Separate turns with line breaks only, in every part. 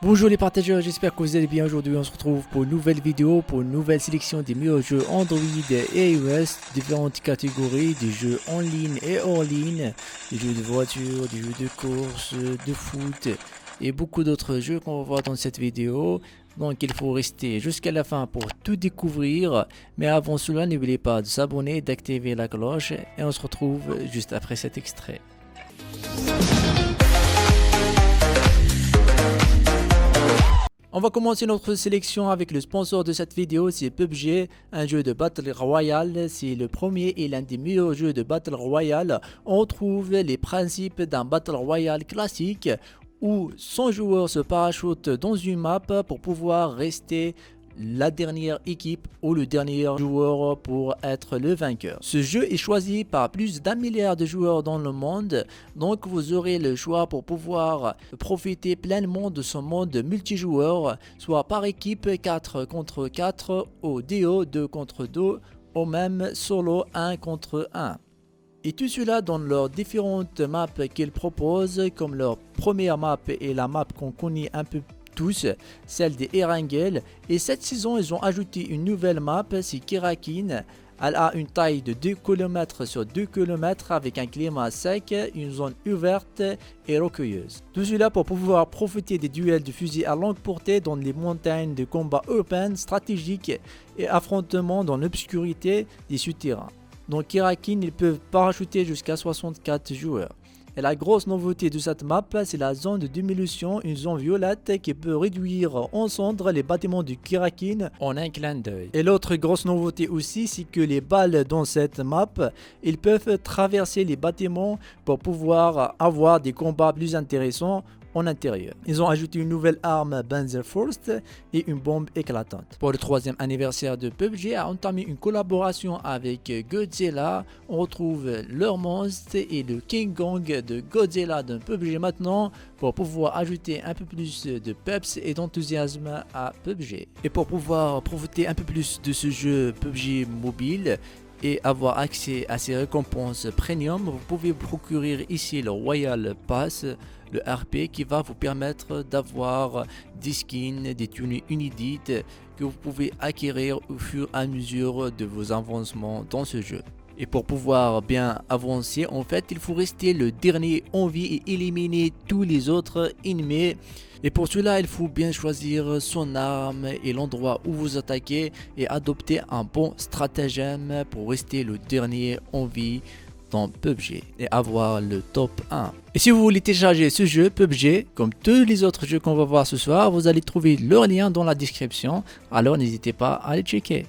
Bonjour les partageurs, j'espère que vous allez bien. Aujourd'hui on se retrouve pour une nouvelle vidéo, pour une nouvelle sélection des meilleurs jeux Android et iOS, différentes catégories, des jeux en ligne et hors ligne, des jeux de voiture, des jeux de course, de foot et beaucoup d'autres jeux qu'on va voir dans cette vidéo. Donc il faut rester jusqu'à la fin pour tout découvrir, mais avant cela n'oubliez pas de s'abonner, d'activer la cloche et on se retrouve juste après cet extrait. On va commencer notre sélection avec le sponsor de cette vidéo, c'est PUBG, un jeu de Battle Royale. C'est le premier et l'un des meilleurs jeux de Battle Royale. On retrouve les principes d'un Battle Royale classique où 100 joueurs se parachutent dans une map pour pouvoir rester la dernière équipe ou le dernier joueur pour être le vainqueur. Ce jeu est choisi par plus d'1 milliard de joueurs dans le monde, donc vous aurez le choix pour pouvoir profiter pleinement de ce mode multijoueur, soit par équipe 4 contre 4, au duo 2 contre 2, ou même solo 1 contre 1. Et tout cela dans leurs différentes maps qu'ils proposent, comme leur première map est la map qu'on connaît un peu tous, celle des Erangel. Et cette saison ils ont ajouté une nouvelle map, c'est Kirakin. Elle a une taille de 2 km sur 2 km avec un climat sec, une zone ouverte et rocailleuse. Tout cela pour pouvoir profiter des duels de fusils à longue portée dans les montagnes, de combats urbains, stratégiques et affrontements dans l'obscurité des souterrains. Donc Kirakin, ils peuvent parachuter jusqu'à 64 joueurs. Et la grosse nouveauté de cette map, c'est la zone de démolition, une zone violette qui peut réduire en cendres les bâtiments du Kirakin en un clin d'œil. Et l'autre grosse nouveauté aussi, c'est que les balles dans cette map, ils peuvent traverser les bâtiments pour pouvoir avoir des combats plus intéressants en intérieur. Ils ont ajouté une nouvelle arme Panzerfaust et une bombe éclatante. Pour le 3e anniversaire de PUBG a entamé une collaboration avec Godzilla. On retrouve leur monstre et le King Kong de Godzilla dans PUBG maintenant pour pouvoir ajouter un peu plus de peps et d'enthousiasme à PUBG. Et pour pouvoir profiter un peu plus de ce jeu PUBG mobile et avoir accès à ces récompenses premium, vous pouvez procurer ici le Royal Pass, le RP, qui va vous permettre d'avoir des skins, des tenues inédites que vous pouvez acquérir au fur et à mesure de vos avancements dans ce jeu. Et pour pouvoir bien avancer, en fait, il faut rester le dernier en vie et éliminer tous les autres ennemis. Et pour cela, il faut bien choisir son arme et l'endroit où vous attaquez et adopter un bon stratagème pour rester le dernier en vie dans PUBG et avoir le top 1. Et si vous voulez télécharger ce jeu PUBG, comme tous les autres jeux qu'on va voir ce soir, vous allez trouver leur lien dans la description, alors n'hésitez pas à les checker.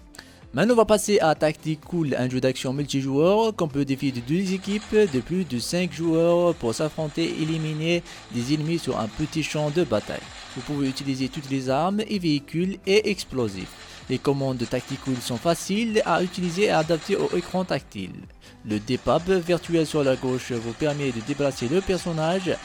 Maintenant on va passer à Tactical, un jeu d'action multijoueur qu'on peut défier de 2 équipes de plus de 5 joueurs pour s'affronter et éliminer des ennemis sur un petit champ de bataille. Vous pouvez utiliser toutes les armes et véhicules et explosifs. Les commandes de Tactical sont faciles à utiliser et adaptées au écran tactile. Le D-pad virtuel sur la gauche vous permet de déplacer le personnage.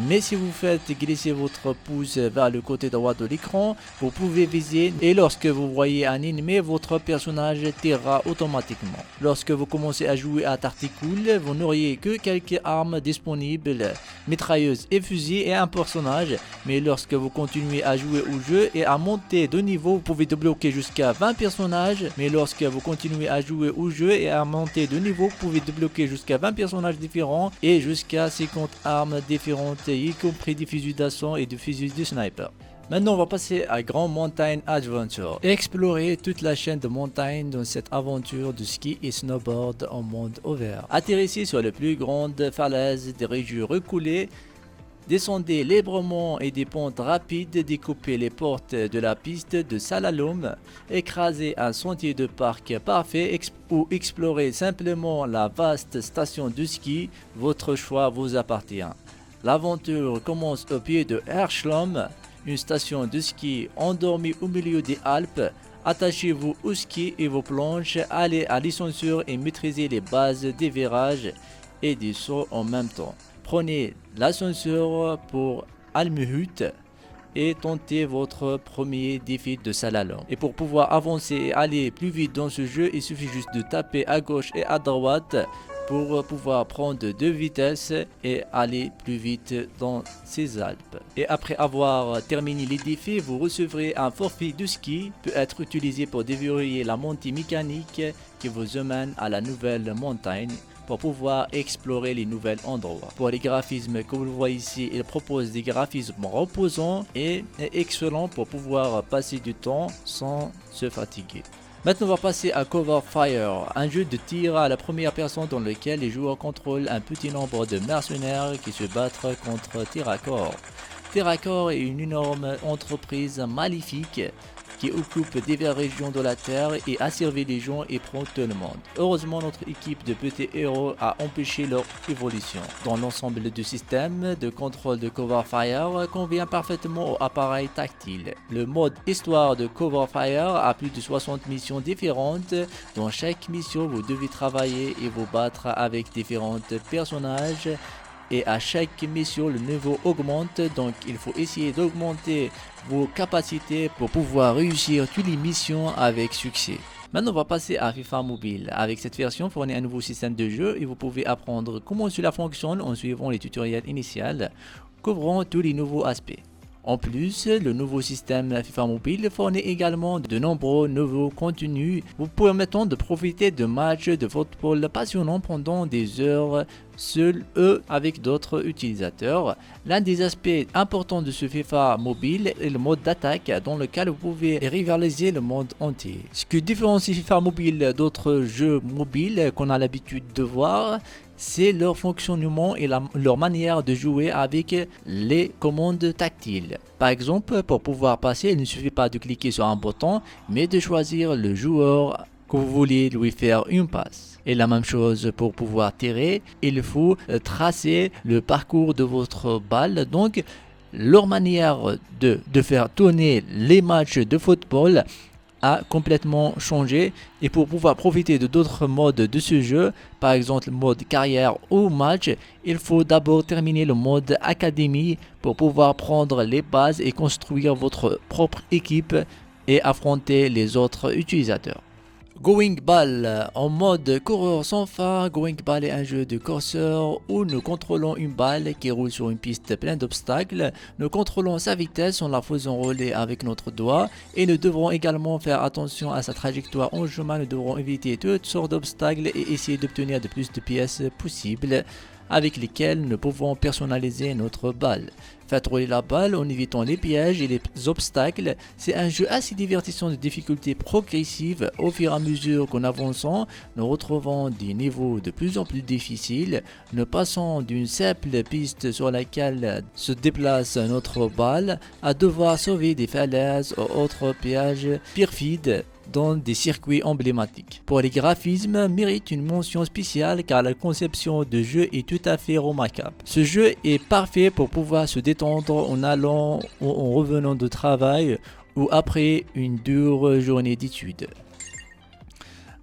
Mais si vous faites glisser votre pouce vers le côté droit de l'écran, vous pouvez viser et lorsque vous voyez un ennemi, votre personnage tirera automatiquement. Lorsque vous commencez à jouer à Tactical, vous n'auriez que quelques armes disponibles, mitrailleuses et fusils et un personnage. Mais lorsque vous continuez à jouer au jeu et à monter de niveau, vous pouvez débloquer jusqu'à 20 personnages. Mais lorsque vous continuez à jouer au jeu et à monter de niveau, vous pouvez débloquer jusqu'à 20 personnages différents et jusqu'à 50 armes différentes, y compris des fusils d'assaut et des fusils de sniper. Maintenant on va passer à Grand Mountain Adventure et explorer toute la chaîne de montagnes dans cette aventure de ski et snowboard en monde ouvert. Atterrissez sur les plus grandes falaises des régions reculées, descendez librement et des pentes rapides, découpez les portes de la piste de slalom, écrasez un sentier de parc parfait ou explorez simplement la vaste station de ski, votre choix vous appartient. L'aventure commence au pied de Herschlum, une station de ski endormie au milieu des Alpes. Attachez-vous au ski et vos planches, allez à l'ascenseur et maîtrisez les bases des virages et des sauts en même temps. Prenez l'ascenseur pour Almhut et tentez votre premier défi de slalom. Et pour pouvoir avancer et aller plus vite dans ce jeu, il suffit juste de taper à gauche et à droite pour pouvoir prendre 2 vitesses et aller plus vite dans ces Alpes. Et après avoir terminé les défis, vous recevrez un forfait de ski qui peut être utilisé pour déverrouiller la montée mécanique qui vous emmène à la nouvelle montagne pour pouvoir explorer les nouveaux endroits. Pour les graphismes que vous voyez ici, il propose des graphismes reposants et excellents pour pouvoir passer du temps sans se fatiguer. Maintenant, on va passer à Cover Fire, un jeu de tir à la première personne dans lequel les joueurs contrôlent un petit nombre de mercenaires qui se battent contre TerraCore. TerraCore est une énorme entreprise maléfique qui occupe diverses régions de la Terre et asservit les gens et prend tout le monde. Heureusement, notre équipe de petits héros a empêché leur évolution. Dans l'ensemble du système de contrôle de Cover Fire convient parfaitement au appareil tactile. Le mode histoire de Cover Fire a plus de 60 missions différentes. Dans chaque mission, vous devez travailler et vous battre avec différents personnages. Et à chaque mission, le niveau augmente, donc il faut essayer d'augmenter vos capacités pour pouvoir réussir toutes les missions avec succès. Maintenant, on va passer à FIFA Mobile. Avec cette version, fournit un nouveau système de jeu et vous pouvez apprendre comment cela fonctionne en suivant les tutoriels initiaux, couvrant tous les nouveaux aspects. En plus, le nouveau système FIFA Mobile fournit également de nombreux nouveaux contenus vous permettant de profiter de matchs de football passionnants pendant des heures seuls avec d'autres utilisateurs. L'un des aspects importants de ce FIFA Mobile est le mode d'attaque dans lequel vous pouvez rivaliser le monde entier. Ce qui différencie FIFA Mobile d'autres jeux mobiles qu'on a l'habitude de voir, c'est leur fonctionnement et leur manière de jouer avec les commandes tactiles. Par exemple, pour pouvoir passer, il ne suffit pas de cliquer sur un bouton, mais de choisir le joueur que vous voulez lui faire une passe. Et la même chose pour pouvoir tirer, il faut tracer le parcours de votre balle. Donc, leur manière de faire tourner les matchs de football a complètement changé, et pour pouvoir profiter de d'autres modes de ce jeu, par exemple le mode carrière ou match, il faut d'abord terminer le mode académie pour pouvoir prendre les bases et construire votre propre équipe et affronter les autres utilisateurs. Going Ball, en mode coureur sans fin. Going Ball est un jeu de curseur où nous contrôlons une balle qui roule sur une piste pleine d'obstacles. Nous contrôlons sa vitesse en la faisant rouler avec notre doigt et nous devrons également faire attention à sa trajectoire en chemin. Nous devrons éviter toutes sortes d'obstacles et essayer d'obtenir le plus de pièces possibles avec lesquelles nous pouvons personnaliser notre balle. Faites rouler la balle en évitant les pièges et les obstacles. C'est un jeu assez divertissant de difficulté progressive. Au fur et à mesure qu'on avance, nous retrouvons des niveaux de plus en plus difficiles. Nous passons d'une simple piste sur laquelle se déplace notre balle à devoir sauver des falaises ou autres pièges perfides dans des circuits emblématiques. Pour les graphismes, mérite une mention spéciale car la conception de jeu est tout à fait remarquable. Ce jeu est parfait pour pouvoir se détendre en allant ou en revenant de travail ou après une dure journée d'études.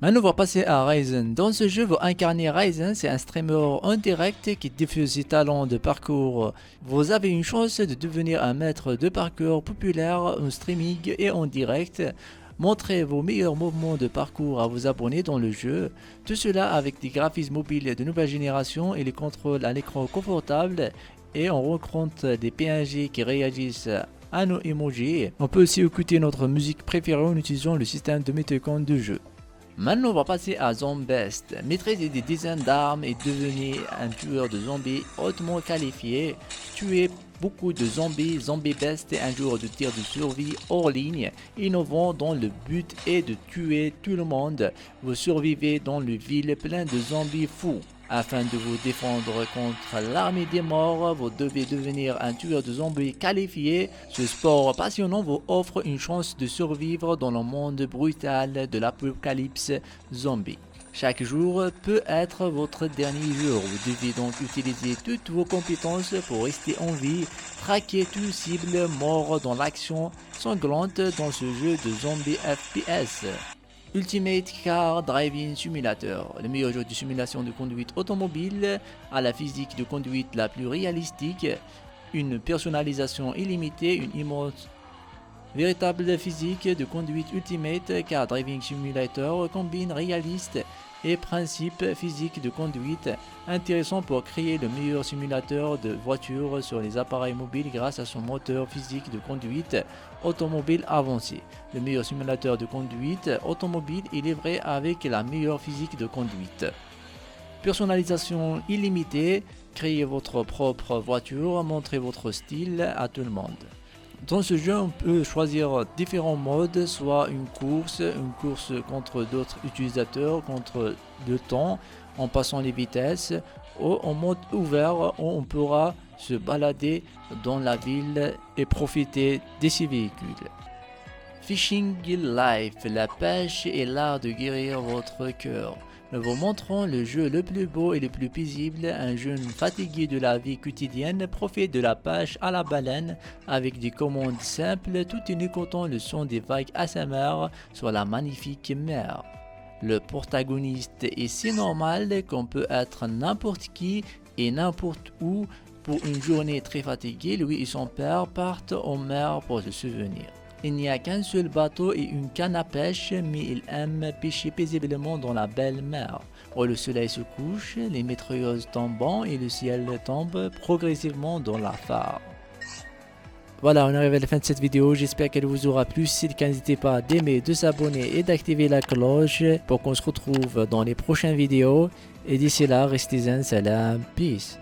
Maintenant, on va passer à Ryzen. Dans ce jeu, vous incarnez Ryzen, c'est un streamer en direct qui diffuse ses talents de parcours. Vous avez une chance de devenir un maître de parcours populaire en streaming et en direct. Montrez vos meilleurs mouvements de parcours à vos abonnés dans le jeu. Tout cela avec des graphismes mobiles de nouvelle génération et les contrôles à l'écran confortable. Et on rencontre des PNG qui réagissent à nos emojis. On peut aussi écouter notre musique préférée en utilisant le système de météocon du jeu. Maintenant, on va passer à Zombest. Maîtrisez des dizaines d'armes et devenez un tueur de zombies hautement qualifié. Tuez beaucoup de zombies. Zombest est un jeu de tir de survie hors ligne, innovant dont le but est de tuer tout le monde. Vous survivez dans une ville pleine de zombies fous. Afin de vous défendre contre l'armée des morts, vous devez devenir un tueur de zombies qualifié. Ce sport passionnant vous offre une chance de survivre dans le monde brutal de l'apocalypse zombie. Chaque jour peut être votre dernier jour. Vous devez donc utiliser toutes vos compétences pour rester en vie, traquer tout cible mort dans l'action sanglante dans ce jeu de zombies FPS. Ultimate Car Driving Simulator, le meilleur jeu de simulation de conduite automobile, à la physique de conduite la plus réalistique, une personnalisation illimitée, une Véritable physique de conduite ultimate car Driving Simulator combine réaliste et principes physiques de conduite intéressant pour créer le meilleur simulateur de voiture sur les appareils mobiles grâce à son moteur physique de conduite automobile avancé. Le meilleur simulateur de conduite automobile est livré avec la meilleure physique de conduite. Personnalisation illimitée, créez votre propre voiture, montrez votre style à tout le monde. Dans ce jeu, on peut choisir différents modes, soit une course contre d'autres utilisateurs, contre le temps, en passant les vitesses, ou en mode ouvert où on pourra se balader dans la ville et profiter de ces véhicules. Fishing Life, la pêche est l'art de guérir votre cœur. Nous vous montrons le jeu le plus beau et le plus paisible. Un jeune fatigué de la vie quotidienne profite de la pêche à la baleine avec des commandes simples tout en écoutant le son des vagues ASMR sur la magnifique mer. Le protagoniste est si normal qu'on peut être n'importe qui et n'importe où. Pour une journée très fatiguée, lui et son père partent en mer pour se souvenir. Il n'y a qu'un seul bateau et une canne à pêche, mais il aime pêcher paisiblement dans la belle mer, où le soleil se couche, les mitrailleuses tombent et le ciel tombe progressivement dans la phare. Voilà, on arrive à la fin de cette vidéo, j'espère qu'elle vous aura plu. Si c'est le cas, n'hésitez pas d'aimer, de s'abonner et d'activer la cloche pour qu'on se retrouve dans les prochaines vidéos. Et d'ici là, restez zen, salam, peace.